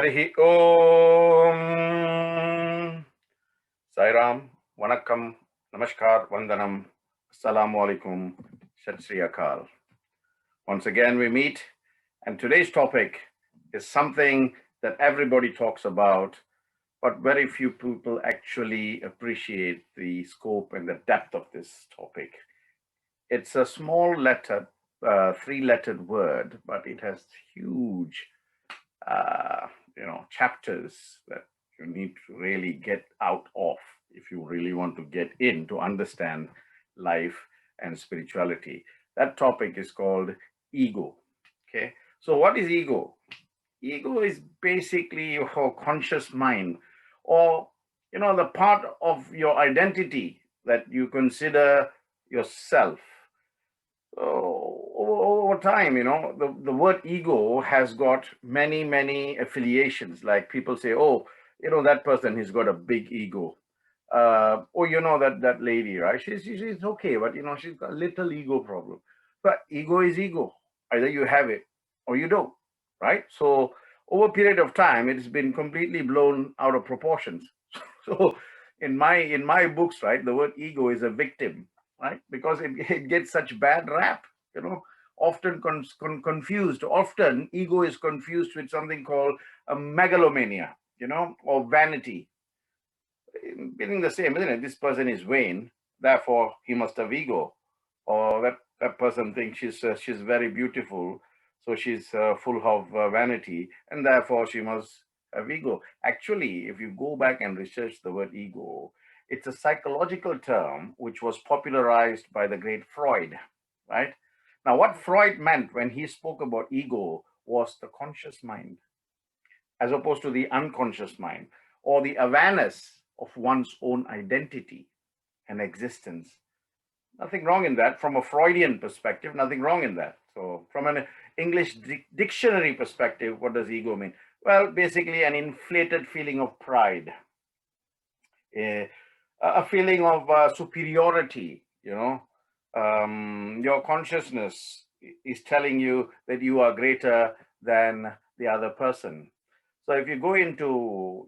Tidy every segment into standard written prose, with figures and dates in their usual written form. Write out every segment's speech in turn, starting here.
Harihi Om. Sai Ram, Vanakkam, Namaskar, Vandanam, Assalamu Alaikum, Sat Sri Akal. Once again we meet, and today's topic is something that everybody talks about, but very few people actually appreciate the scope and the depth of this topic. It's a small letter, three-lettered word, but it has huge chapters that you need to really get out of if you really want to get in to understand life and spirituality. That topic is called ego. Okay, so what is ego? Ego is basically your conscious mind, or the part of your identity that you consider yourself. Over time, the word ego has got many affiliations. Like people say, oh, that person has got a big ego. That lady, right? She's okay, but she's got a little ego problem. But ego is ego. Either you have it or you don't, right? So over a period of time, it has been completely blown out of proportions. So in my books, right, the word ego is a victim, right? Because it gets such bad rap, often confused. Often ego is confused with something called a megalomania, or vanity. Meaning the same, isn't it? This person is vain, therefore he must have ego. Or that person thinks she's very beautiful, so she's full of vanity, and therefore she must have ego. Actually, if you go back and research the word ego, it's a psychological term which was popularized by the great Freud, right? Now, what Freud meant when he spoke about ego was the conscious mind, as opposed to the unconscious mind, or the awareness of one's own identity and existence. Nothing wrong in that. From a Freudian perspective, nothing wrong in that. So from an English dictionary perspective, what does ego mean? Well, basically an inflated feeling of pride, a feeling of superiority, your consciousness is telling you that you are greater than the other person. So if you go into,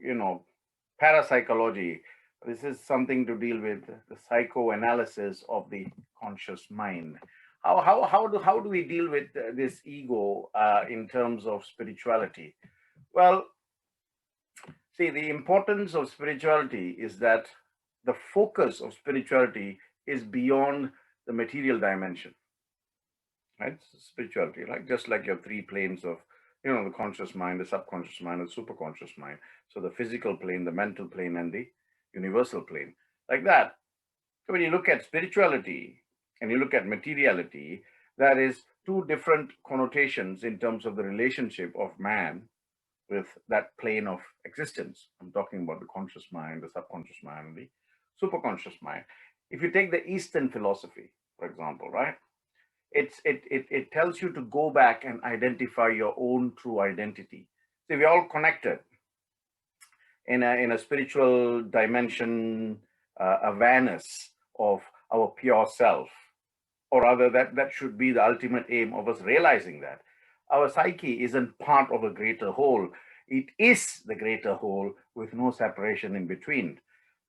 parapsychology, this is something to deal with the psychoanalysis of the conscious mind. How do we deal with this ego in terms of spirituality? Well, see, the importance of spirituality is that the focus of spirituality is beyond the material dimension, right? Spirituality, like just like your three planes of, the conscious mind, the subconscious mind, the superconscious mind. So the physical plane, the mental plane, and the universal plane, like that. So when you look at spirituality and you look at materiality, there is two different connotations in terms of the relationship of man with that plane of existence. I'm talking about the conscious mind, the subconscious mind, and the superconscious mind. If you take the Eastern philosophy, for example, right, it tells you to go back and identify your own true identity. See, we're all connected in a spiritual dimension, awareness of our pure self, or rather that should be the ultimate aim of us realizing that our psyche isn't part of a greater whole. It is the greater whole with no separation in between.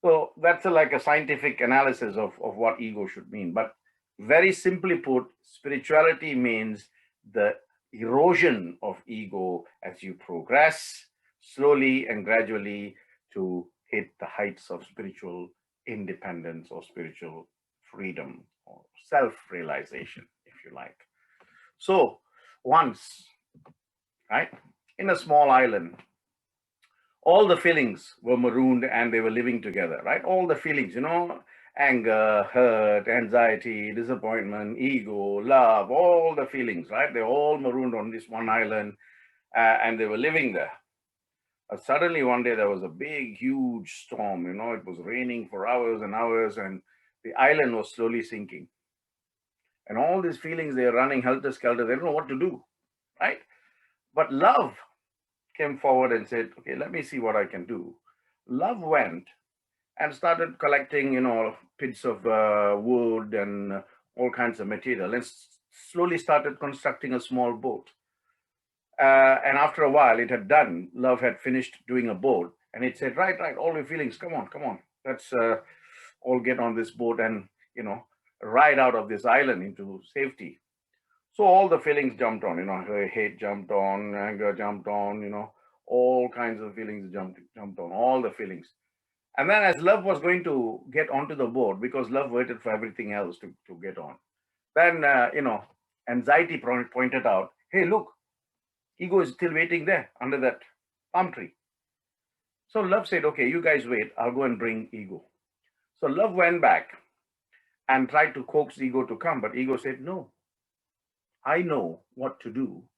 So that's like a scientific analysis of what ego should mean. But very simply put, spirituality means the erosion of ego as you progress slowly and gradually to hit the heights of spiritual independence or spiritual freedom or self-realization, if you like. So once, right, in a small island, all the feelings were marooned and they were living together, right? All the feelings, anger, hurt, anxiety, disappointment, ego, love, all the feelings, right? They're all marooned on this one island and they were living there. Suddenly one day there was a big, huge storm, it was raining for hours and hours and the island was slowly sinking. And all these feelings, they're running helter-skelter, they don't know what to do, right? But love came forward and said, okay, let me see what I can do. Love went and started collecting, bits of wood and all kinds of material and slowly started constructing a small boat. And after a while, it had done. Love had finished doing a boat, and it said, "Right, right, all your feelings, come on, come on. Let's all get on this boat and ride out of this island into safety." So all the feelings jumped on. Hate jumped on, anger jumped on. All kinds of feelings jumped on. All the feelings. And then, as love was going to get onto the boat, because love waited for everything else to get on, then anxiety pointed out, "Hey, look, ego is still waiting there under that palm tree." So love said, "Okay, you guys wait. I'll go and bring ego." So love went back and tried to coax ego to come, but ego said, "No, I know what to do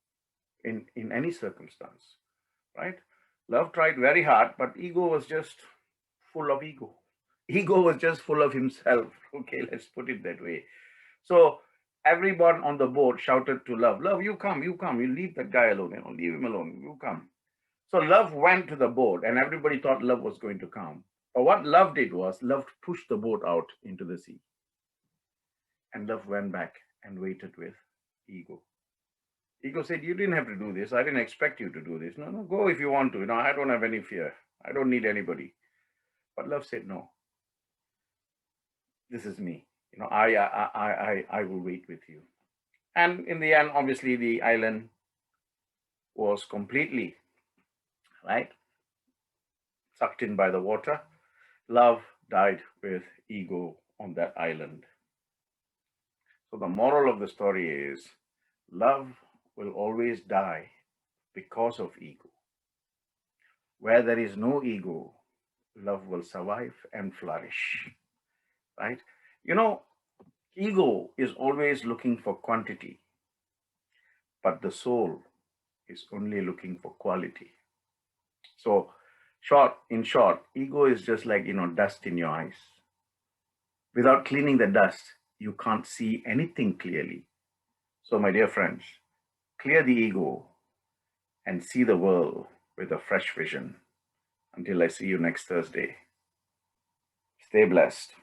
in any circumstance." Right? Love tried very hard, but ego was just full of ego. Ego was just full of himself. Okay, let's put it that way. So everyone on the boat shouted to love, "Love, you come, you come. You leave that guy alone. Leave him alone. You come." So love went to the boat, and everybody thought love was going to come. But what love did was love pushed the boat out into the sea. And love went back and waited with ego. Ego said, "You didn't have to do this. I didn't expect you to do this. No, no, go if you want to. I don't have any fear. I don't need anybody." But love said, "No, this is me. I will wait with you." And in the end, obviously, the island was completely, right, sucked in by the water. Love died with ego on that island. So the moral of the story is, love will always die because of ego. Where there is no ego, love will survive and flourish, right? Ego is always looking for quantity, but the soul is only looking for quality. So, in short, ego is just like, dust in your eyes. Without cleaning the dust, you can't see anything clearly. So, my dear friends, clear the ego and see the world with a fresh vision. Until I see you next Thursday, stay blessed.